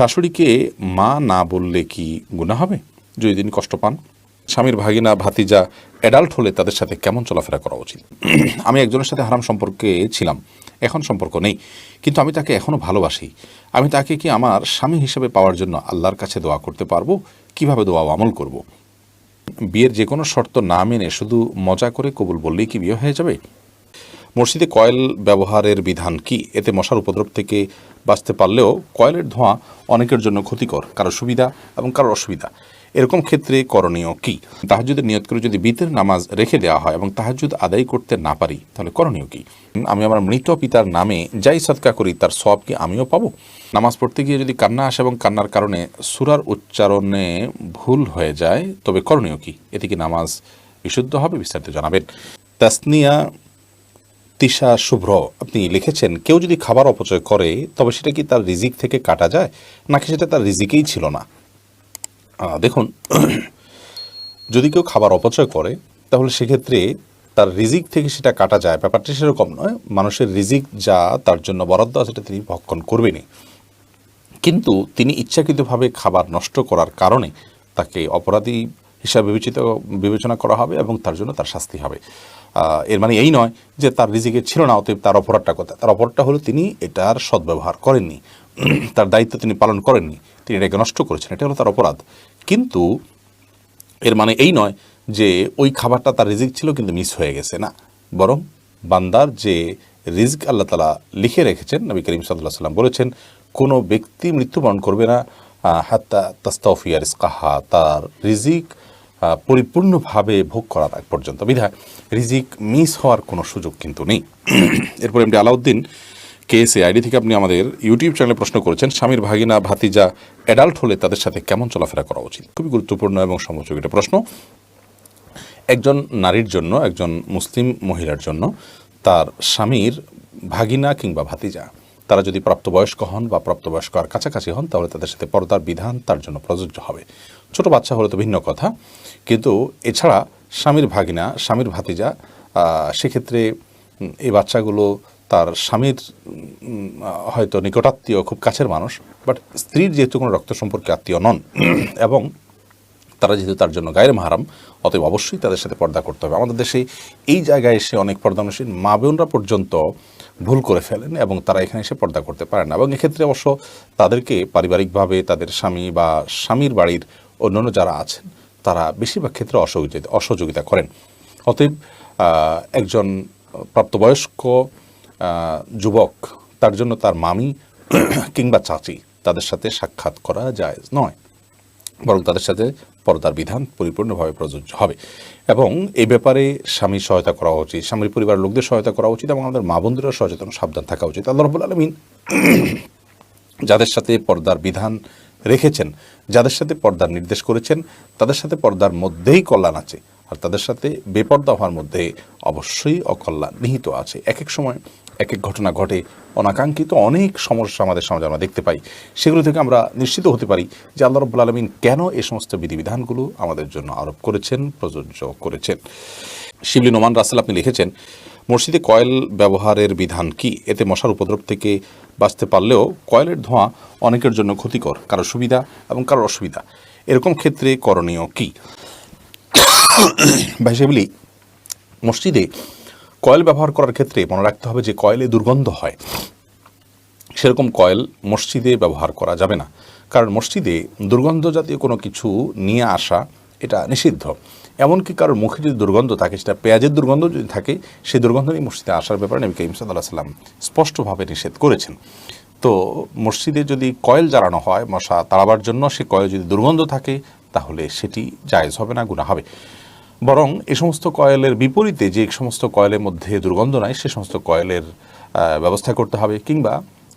শাশুড়িকে মা না বললে কি গুনাহ হবে যদি তিনি কষ্ট পান? স্বামীর ভাগিনা ভাতিজা অ্যাডাল্ট হলে তাদের সাথে কেমন চলাফেরা করা উচিত? আমি একজনের সাথে হারাম সম্পর্কে ছিলাম, এখন সম্পর্ক নেই, কিন্তু আমি তাকে এখনও ভালোবাসি। আমি তাকে কি আমার স্বামী হিসেবে পাওয়ার জন্য আল্লাহর কাছে দোয়া করতে পারবো? কিভাবে দোয়া আমল করব? বিয়ের যে কোনো শর্ত না মেনে শুধু মজা করে কবুল বললেই কি বিয়ে হয়ে যাবে? মসজিদে কয়েল ব্যবহারের বিধান কি? এতে মশার উপদ্রব থেকে বাঁচতে পারলেও কয়েলের ধোঁয়া অনেকের জন্য ক্ষতিকর, কারো সুবিধা এবং কারো অসুবিধা। এরকম ক্ষেত্রে করণীয় কি? তাহাজ্জুদের নিয়ত করে যদি বিতের নামাজ রেখে দেওয়া হয় এবং তাহাজ্জুদ আদায় করতে না পারি তাহলে করণীয় কি? আমি আমার মৃত পিতার নামে যাই সদকা করি তার সওয়াব কি আমিও পাবো? নামাজ পড়তে গিয়ে যদি কান্না আসে এবং কান্নার কারণে সূরার উচ্চারণে ভুল হয়ে যায় তবে করণীয় কি? এতে কি নামাজ বিশুদ্ধ হবে? বিস্তারিত জানাবেন। তাসনিয়া তিশা শুভ্র আপনি লিখেছেন, কেউ যদি খাবার অপচয় করে তবে সেটা কি তার রিজিক থেকে কাটা যায় নাকি সেটা তার রিজিকেই ছিল না? দেখুন, যদি কেউ খাবার অপচয় করে তাহলে সেক্ষেত্রে তার রিজিক থেকে সেটা কাটা যায়, ব্যাপারটা সেরকম নয়। মানুষের রিজিক যা তার জন্য বরাদ্দ আছে সেটা তিনি ভক্ষণ করবেনই, কিন্তু তিনি ইচ্ছাকৃতভাবে খাবার নষ্ট করার কারণে তাকে অপরাধী হিসাবে বিবেচনা করা হবে এবং তার জন্য তার শাস্তি হবে। এর মানে এই নয় যে তার রিজিকে ছিল না অতএব তার অপরাধটা কথা। তার অপরাধটা হলো তিনি এটার সদ্ব্যবহার করেননি, তার দায়িত্ব তিনি পালন করেননি, তিনি এটাকে নষ্ট করেছেন, এটা হলো তার অপরাধ। কিন্তু এর মানে এই নয় যে ওই খাবারটা তার রিজিক ছিল কিন্তু মিস হয়ে গেছে, না। বরং বান্দার যে রিজিক আল্লাহ তাআলা লিখে রেখেছেন, নবী করিম সাল্লাল্লাহু আলাইহি ওয়াসাল্লাম বলেছেন, কোনো ব্যক্তি মৃত্যুবরণ করবে না হাত্তা তাস্তাওফিয়া রিজকাহা, তার রিজিক পরিপূর্ণভাবে ভোগ করার আগ পর্যন্ত। বিধায় রিজিক মিস হওয়ার কোনো সুযোগ কিন্তু নেই। এরপর এমডি আলাউদ্দিন কেএসএ আইডি থেকে আপনি আমাদের ইউটিউব চ্যানেলে প্রশ্ন করেছেন, স্বামীর ভাগিনা ভাতিজা অ্যাডাল্ট হলে তাদের সাথে কেমন চলাফেরা করা উচিত? খুবই গুরুত্বপূর্ণ এবং সমযোজী একটা প্রশ্ন। একজন নারীর জন্য, একজন মুসলিম মহিলার জন্য তার স্বামীর ভাগিনা কিংবা ভাতিজা তারা যদি প্রাপ্তবয়স্ক হন বা প্রাপ্তবয়স্ক আর কাছাকাছি হন তাহলে তাদের সাথে পর্দার বিধান তার জন্য প্রযোজ্য হবে। ছোট বাচ্চা হলে তো ভিন্ন কথা, কিন্তু এছাড়া স্বামীর ভাগিনা, স্বামীর ভাতিজা, সেক্ষেত্রে এই বাচ্চাগুলো তার স্বামীর হয়তো নিকটাত্মীয়, খুব কাছের মানুষ, বাট স্ত্রীর যেহেতু কোনো রক্ত সম্পর্কে আত্মীয় নন এবং তারা যেহেতু তার জন্য গায়ের মাহারাম, অতএব অবশ্যই তাদের সাথে পর্দা করতে হবে। আমাদের দেশে এই জায়গায় এসে অনেক পর্দানশীল মা বোনরা পর্যন্ত ভুল করে ফেলেন এবং তারা এখানে এসে পর্দা করতে পারেন না, এবং এক্ষেত্রে অবশ্য তাদেরকে পারিবারিকভাবে তাদের স্বামী বা স্বামীর বাড়ির অন্যান্য যারা আছেন তারা বেশিরভাগ ক্ষেত্রে অসহযোগিতা করেন। অতএব একজন প্রাপ্তবয়স্ক যুবক, তার জন্য তার মামি কিংবা চাচি তাদের সাথে সাক্ষাৎ করা জায়েজ নয়, বরং তাদের সাথে পর্দার বিধান পরিপূর্ণভাবে প্রযোজ্য হবে। এবং এই ব্যাপারে স্বামীর সহায়তা করা উচিত, স্বামীর পরিবারের লোকদের সহায়তা করা উচিত এবং আমাদের মা বোনদেরও সচেতন সাবধান থাকা উচিত। আল্লাহ রাব্বুল আলামিন যাদের সাথে পর্দার বিধান রেখেছেন, যাদের সাথে পর্দার নির্দেশ করেছেন, তাদের সাথে পর্দার মধ্যেই কল্যাণ আছে, আর তাদের সাথে বেপর্দা হওয়ার মধ্যে অবশ্যই অকল্যাণ নিহিত আছে। এক এক সময় এক এক ঘটনা ঘটে, অনাকাঙ্ক্ষিত অনেক সমস্যা আমাদের সমাজে আমরা দেখতে পাই। সেগুলো থেকে আমরা নিশ্চিত হতে পারি যে আল্লাহ রাব্বুল আলামিন কেন এই সমস্ত বিধিবিধানগুলো আমাদের জন্য আরোপ করেছেন, প্রযোজ্য করেছেন। শিবলি নোমান রাসেল আপনি লিখেছেন, মসজিদে কয়েল ব্যবহারের বিধান কি? এতে মশার উপদ্রব থেকে বাঁচতে পারলেও কয়েলের ধোঁয়া অনেকের জন্য ক্ষতিকর, কারো সুবিধা এবং কারো অসুবিধা। এরকম ক্ষেত্রে করণীয় কি? ভাই শিবলি, মসজিদে কয়েল ব্যবহার করার ক্ষেত্রে মনে রাখতে হবে যে কয়েলে দুর্গন্ধ হয়, সেরকম কয়েল মসজিদে ব্যবহার করা যাবে না। কারণ মসজিদে দুর্গন্ধ জাতীয় কোনো কিছু নিয়ে আসা এটা নিষিদ্ধ। এমনকি কারোর মুখে যদি দুর্গন্ধ থাকে, সেটা পেঁয়াজের দুর্গন্ধ যদি থাকে, সেই দুর্গন্ধ নিয়ে মসজিদে আসার ব্যাপারে নবী করিম সাল্লাল্লাহু আলাইহি ওয়াসাল্লাম স্পষ্টভাবে নিষেধ করেছেন। তো মসজিদে যদি কয়েল জ্বালানো হয় মশা তাড়াবার জন্য, সে কয়েল যদি দুর্গন্ধ থাকে তাহলে সেটি জায়েজ হবে না, গুনাহ হবে। বরং এ সমস্ত কয়েলের বিপরীতে যে সমস্ত কয়েলের মধ্যে দুর্গন্ধ নাই সে সমস্ত কয়েলের ব্যবস্থা করতে হবে, কিংবা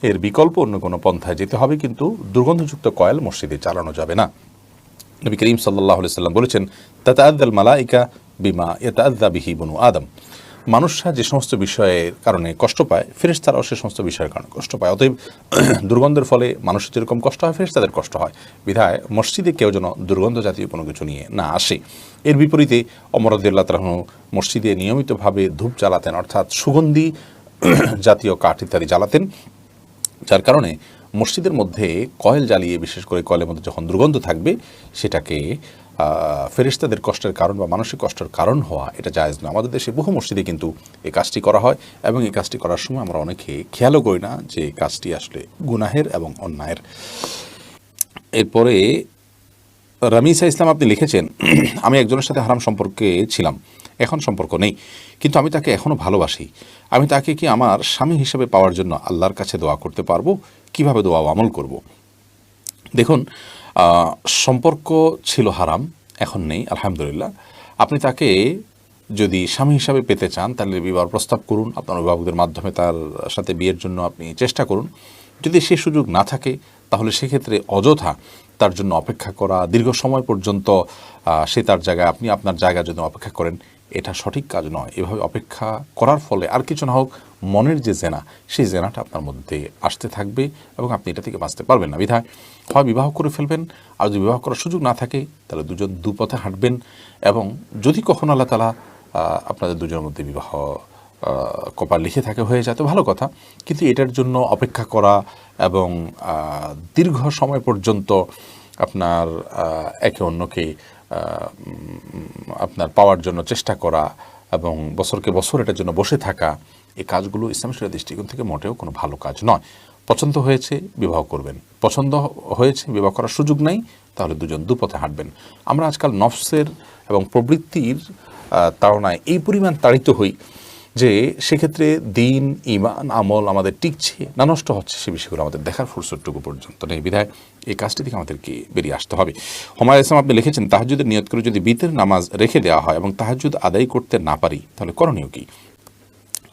এর বিকল্প অন্য কোনো পন্থায় যেতে হবে, কিন্তু দুর্গন্ধযুক্ত কয়েল মসজিদে চালানো যাবে না। নবী করিম সাল্লাল্লাহু আলাইহি ওয়াসাল্লাম বলেছেন, তাতাআদ্দাল মালাইকা বিমা ইয়াতাআদ্দা বিহি বনু আদম। মানুষরা যে সমস্ত বিষয়ের কারণে কষ্ট পায়, ফেরেশতারাও সে সমস্ত বিষয়ের কারণে কষ্ট পায়। অতএব দুর্গন্ধের ফলে মানুষের যেরকম কষ্ট হয়, ফেরেশতাদের কষ্ট হয়। বিধায় মসজিদে কেউ যেন দুর্গন্ধ জাতীয় কোনো কিছু নিয়ে না আসে। এর বিপরীতে ওমর রাদিয়াল্লাহু তাআলা মসজিদে নিয়মিতভাবে ধূপ জ্বালাতেন, অর্থাৎ সুগন্ধি জাতীয় কাঠ ইত্যাদি জ্বালাতেন, যার কারণে মসজিদের মধ্যে কয়েল জ্বালিয়ে, বিশেষ করে কয়েলের মধ্যে যখন দুর্গন্ধ থাকবে, সেটাকে ফেরেশতাদের কষ্টের কারণ বা মানসিক কষ্টের কারণ হওয়া, এটা জায়েজ নয়। আমাদের দেশে বহু মসজিদে কিন্তু এই কাজটি করা হয়, এবং এই কাজটি করার সময় আমরা অনেকে খেয়ালও করি না যে কাজটি আসলে গুনাহের এবং অন্যায়ের। এরপরে রামিসা ইসলাম আপনি লিখেছেন, আমি একজনের সাথে হারাম সম্পর্কে ছিলাম, এখন সম্পর্ক নেই, কিন্তু আমি তাকে এখনও ভালোবাসি। আমি তাকে কি আমার স্বামী হিসেবে পাওয়ার জন্য আল্লাহর কাছে দোয়া করতে পারবো? কিভাবে দোয়া ও আমল করব? দেখুন, সম্পর্ক ছিল হারাম, এখন নেই, আলহামদুলিল্লাহ। আপনি তাকে যদি স্বামী হিসাবে পেতে চান, তাহলে বিবাহ প্রস্তাব করুন, আপনার অভিভাবকদের মাধ্যমে তার সাথে বিয়ের জন্য আপনি চেষ্টা করুন। যদি সে সুযোগ না থাকে, তাহলে সেক্ষেত্রে অযথা তার জন্য অপেক্ষা করা, দীর্ঘ সময় পর্যন্ত সে তার জায়গায়, আপনি আপনার জায়গার জন্য অপেক্ষা করেন, এটা সঠিক কাজ নয়। এভাবে অপেক্ষা করার ফলে আর কিছু না হোক, মনের যে জেনা, সেই জেনাটা আপনার মধ্যে আসতে থাকবে এবং আপনি এটা থেকে বাঁচতে পারবেন না। বিধায় হয় বিবাহ করে ফেলবেন, আর যদি বিবাহ করার সুযোগ না থাকে, তাহলে দুজন দুপথে হাঁটবেন। এবং যদি কখনো আল্লাহ তাআলা আপনাদের দুজনের মধ্যে বিবাহ কপাল লিখে থাকে, হয়ে যায় তো ভালো কথা, কিন্তু এটার জন্য অপেক্ষা করা এবং দীর্ঘ সময় পর্যন্ত আপনার একে অন্যকে আপনার পাওয়ার জন্য চেষ্টা করা এবং বছরকে বছর এটার জন্য বসে থাকা, এই কাজগুলো ইসলামী শরীয়তের দৃষ্টিকোণ থেকে মোটেও কোনো ভালো কাজ নয়। পছন্দ হয়েছে বিবাহ করবেন, পছন্দ হয়েছে বিবাহ করার সুযোগ নাই, তাহলে দুজন দুপথে হাঁটবেন। আমরা আজকাল নফসের এবং প্রবৃত্তির তাড়নায় এই পরিমাণ তাড়িত হই যে সেক্ষেত্রে দিন, ঈমান, আমল আমাদের টিকছে না নষ্ট হচ্ছে, সে বিষয়গুলো আমাদের দেখার ফুরসতটুকু পর্যন্ত নেই। বিধায় এই কাজটি থেকে আমাদেরকে বেরিয়ে আসতে হবে। হুমায়ুন ইসলাম আপনি লিখেছেন, তাহাজ্জুদের নিয়ত করে যদি বিতের নামাজ রেখে দেওয়া হয় এবং তাহাজ্জুদ আদায় করতে না পারি, তাহলে করণীয় কি?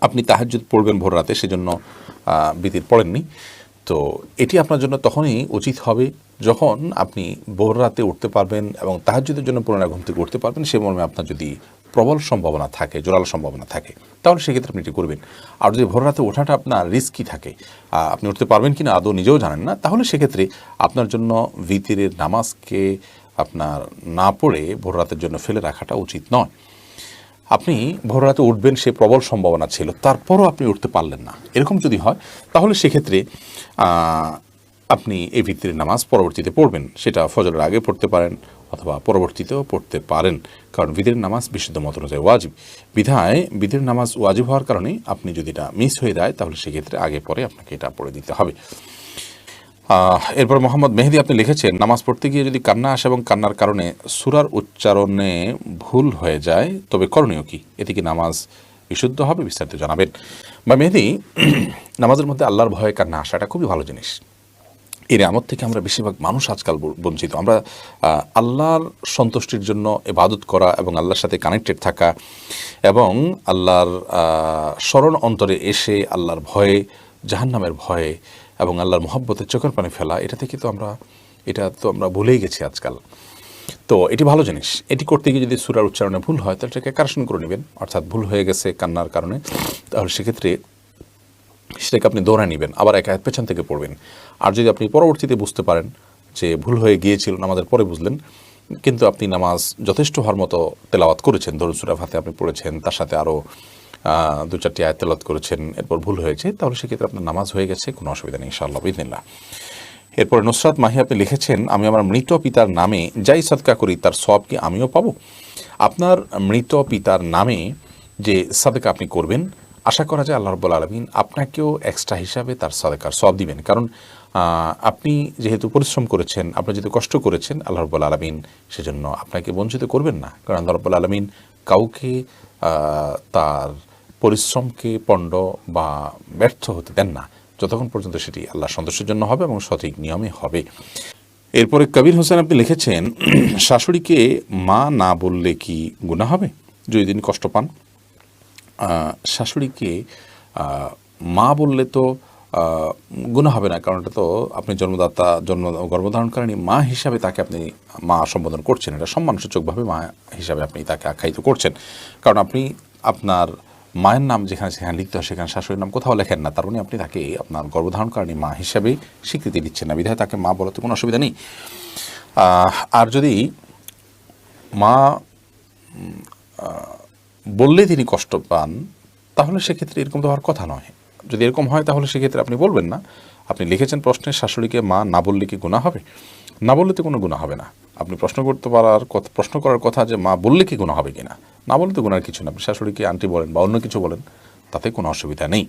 আপনি তাহাজ্জুদ পড়বেন ভোর রাতে, সেজন্য বিতির পড়েননি, তো এটি আপনার জন্য তখনই উচিত হবে যখন আপনি ভোর রাতে উঠতে পারবেন এবং তাহাজ্জুদের জন্য পুনরায় ঘুম থেকে উঠতে পারবেন। সে মর্মে আপনার যদি প্রবল সম্ভাবনা থাকে, জোরালো সম্ভাবনা থাকে, তাহলে সেক্ষেত্রে আপনি এটি করবেন। আর যদি ভোর রাতে ওঠাটা আপনার রিস্কি থাকে, আপনি উঠতে পারবেন কিনা আদৌ নিজেও জানেন না, তাহলে সেক্ষেত্রে আপনার জন্য ভিতরের নামাজকে আপনার না পড়ে ভোর রাতের জন্য ফেলে রাখাটা উচিত নয়। আপনি ভোর রাতে উঠবেন, সে প্রবল সম্ভাবনা ছিল, তারপরও আপনি উঠতে পারলেন না, এরকম যদি হয়, তাহলে সেক্ষেত্রে আপনি এই ভিতরের নামাজ পরবর্তীতে পড়বেন। সেটা ফজরের আগে পড়তে পারেন অথবা পরবর্তীতেও পড়তে পারেন, কারণ ভিতরের নামাজ বিশুদ্ধ মত অনুযায়ী ওয়াজিব। বিধায় ভিতরের নামাজ ওয়াজিব হওয়ার কারণে আপনি যদি এটা মিস হয়ে যায়, তাহলে সেক্ষেত্রে আগে পরে আপনাকে এটা পড়ে দিতে হবে। এরপর মোহাম্মদ মেহেদি আপনি লিখেছেন, নামাজ পড়তে গিয়ে যদি কান্না আসে এবং কান্নার কারণে সূরার উচ্চারণে ভুল হয়ে যায়, তবে করণীয় কি? এতে কি নামাজ বিশুদ্ধ হবে? বিস্তারিত জানাবেন। বা মেহেদি, নামাজের মধ্যে আল্লাহর ভয়ে কান্না আসাটা খুবই ভালো জিনিস। এই নিয়ামত থেকে আমরা বেশিরভাগ মানুষ আজকাল বঞ্চিত। আমরা আল্লাহর সন্তুষ্টির জন্য ইবাদত করা এবং আল্লাহর সাথে কানেক্টেড থাকা এবং আল্লাহর স্মরণ অন্তরে এসে আল্লাহর ভয়ে, জাহান্নামের ভয়ে এবং আল্লাহর মহব্বতের চোখের পানি ফেলা, এটা তো আমরা ভুলেই গেছি আজকাল। তো এটি ভালো জিনিস। এটি করতে গিয়ে যদি সূরার উচ্চারণে ভুল হয়, তাহলে এটাকে কারেকশন করে নেবেন, অর্থাৎ ভুল হয়ে গেছে কান্নার কারণে, তাহলে সেক্ষেত্রে সেটাকে আপনি দৌড়ায় নেবেন, আবার এক আয়াত পেছন থেকে পড়বেন। আর যদি আপনি পরবর্তীতে বুঝতে পারেন যে ভুল হয়ে গিয়েছিল, নামাজের পরে বুঝলেন, কিন্তু আপনি নামাজ যথেষ্ট হওয়ার মতো তেলাওয়াত করেছেন, ধরুন সূরা ফাতিহা আপনি পড়েছেন, তার সাথে আরও 2-4টি আয়াত তেলাওয়াত করেছেন, এরপর ভুল হয়েছে, তাহলে সেক্ষেত্রে আপনার নামাজ হয়ে গেছে, কোনো অসুবিধা নেই ইনশাআল্লাহ বিইذনিল্লাহ। এরপরে নুসরাত মাহি আপনি লিখেছেন, আমি আমার মৃত পিতার নামে যাই সাদকা করি, তার সওয়াব কি আমিও পাবো? আপনার মৃত পিতার নামে যে সাদকা আপনি করবেন, আশা করা যায় আল্লাহ রাব্বুল আলামিন আপনাকেও এক্সট্রা হিসাবে তার সাদকার সওয়াব দিবেন। কারণ আপনি যেহেতু পরিশ্রম করেছেন, আপনি যেহেতু কষ্ট করেছেন, আল্লাহ রাব্বুল আলামিন সেজন্য আপনাকে বঞ্চিত করবেন না। কারণ আল্লাহ রাব্বুল আলামিন কাউকে তার পরিশ্রমকে পণ্ড বা ব্যর্থ হতে দেন না, যতক্ষণ পর্যন্ত সেটি আল্লাহ সন্তুষ্টির জন্য হবে এবং সঠিক নিয়মে হবে। এরপরে কবির হোসেন আপনি লিখেছেন, শাশুড়িকে মা না বললে কি গুনাহ হবে যদি তিনি কষ্ট পান? শাশুড়িকে মা বললে তো গুনাহ হবে না, কারণ এটা তো আপনি গর্ভধারণকারিণী মা হিসাবে তাকে আপনি মা সম্বোধন করছেন, এটা সম্মানসূচকভাবে মা হিসাবে আপনি তাকে আখ্যায়িত করছেন। কারণ আপনি আপনার মায়ের নাম যেখানে সেখানে লিখতে হয়, সেখানে শাশুড়ির নাম কোথাও লেখেন না, তার মানে আপনি তাকে আপনার গর্ভধারণকারিণী মা হিসাবে স্বীকৃতি দিচ্ছেন না, বিধায় তাকে মা বলাতে কোনো অসুবিধা নেই। আর যদি মা বললে তিনি কষ্ট পান, তাহলে সেক্ষেত্রে এরকম তো হওয়ার কথা নয়। যদি এরকম হয়, তাহলে সেক্ষেত্রে আপনি বলবেন না, আপনি লিখেছেন প্রশ্নে শাশুড়িকে মা না বললে কি গুনাহ হবে? না বললে তো কোনো গুনাহ হবে না। আপনি প্রশ্ন করার কথা যে মা বললে কি গুনাহ হবে কিনা, না বললে তো গুনার কিছু না। আপনি শাশুড়িকে আন্টি বলেন বা অন্য কিছু বলেন, তাতে কোনো অসুবিধা নেই।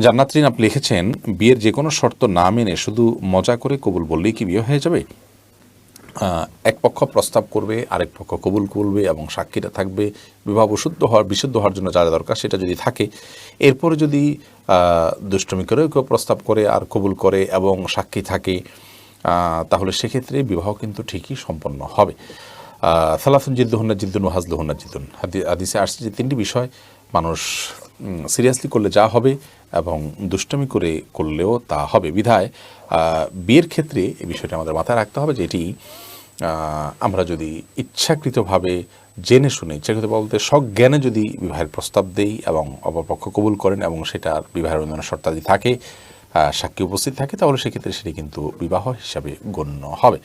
জান্নাতরিন আপনি লিখেছেন বিয়ের যে কোনো শর্ত না মেনে শুধু মজা করে কবুল বললেই কি বিয়ে হয়ে যাবে? এক পক্ষ প্রস্তাব করবে, আরেক পক্ষ কবুল করবে এবং সাক্ষীরা থাকবে। বিবাহ বিশুদ্ধ হওয়ার জন্য যা দরকার সেটা যদি থাকে, এরপরে যদি দুষ্টমি করেও কেউ প্রস্তাব করে আর কবুল করে এবং সাক্ষী থাকে, তাহলে সেক্ষেত্রে বিবাহ কিন্তু ঠিকই সম্পন্ন হবে। সালাসুন জিদ্দুহুন্না জিদ্দুন ও হাজলুহুন্না জিদ্দুন, হাদিসে আসছে যে তিনটি বিষয় মানুষ সিরিয়াসলি করলে যা হবে এবং দুষ্টমি করে করলেও তা হবে। বিধায় বিয়ের ক্ষেত্রে এই বিষয়টা আমাদের মাথায় রাখতে হবে যে এটি আমরা যদি ইচ্ছাকৃতভাবে জেনে শুনে, ইচ্ছাকৃত বলতে সজ্ঞানে যদি বিবাহের প্রস্তাব দেই এবং অপরপক্ষ কবুল করেন এবং সেটার বিবাহের অন্যান্য শর্তাদি থাকে, সাক্ষী উপস্থিত থাকে, তাহলে সেক্ষেত্রে সেটি কিন্তু বিবাহ হিসাবে গণ্য হবে।